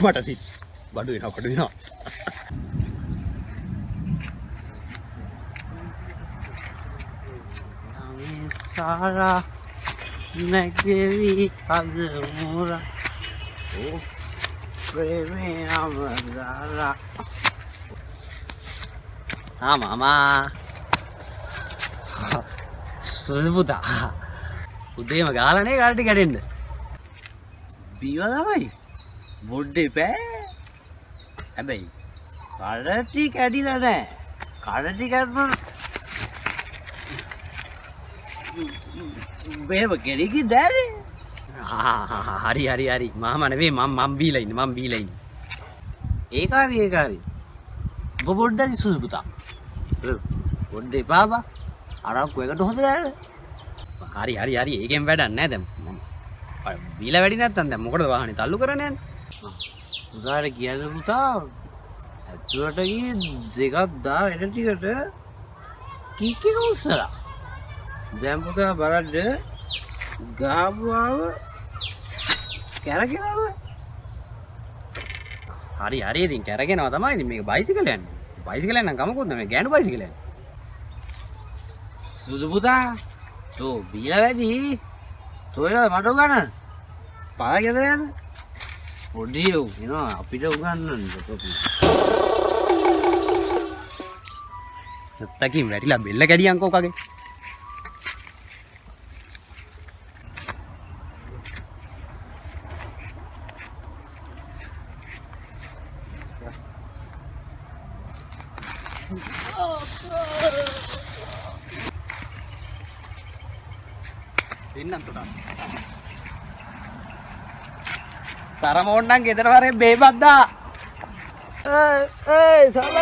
මට සිත් බඩු වෙනවා Sara Nagdevi Kadmura Oh Preme Amazara Mama Subuta උදේම ගාලානේ කාටි කැඩෙන්න බීවා තමයි බොඩ්ඩේ පෑ හැබැයි කාටි කැඩිලා නැහැ කාටි කැඩුණා බේව කෙලිකි දැරේ හරි මාම නෙවෙයි මම බීලා ඉන්නේ ඒ කාරි ඔබ බොඩ්ඩයි සුසුපුතා බොඩ්ඩේ බාබා අරක්කු එකට හොඳ දැරේ හරි ඒකෙන් වැඩක් නැහැ දැන් බීලා වැඩි නැත්තම් දැන් මොකටද වාහනේ තල්ලු කරන්නේ යන්නේ උදාර කියන්න පුතා ඇතුළට ගියේ දෙකක් දා එන ටිකට කික් එක උස්සලා දැන් පුතා බලන්න ගාපුවාව කැරගෙනව හරි ඉතින් කැරගෙනවා තමයි ඉතින් මේක බයිසිකල් යන්නේ නම් කමකුත් නැහැ මේ ගෑනු බයිසිකල් යන්නේ සුදු පුතා තෝ බීලා වැඩි තෝය මට උගන්න පාර ගෙදර යන්න පොඩි එනවා අපිට උගන්නන්න නැත්තකින් වැටිලා බෙල්ල කැඩියන්කෝ කගේ සරමෝන්නම් ගෙදර වරේ බේබද්දා සරම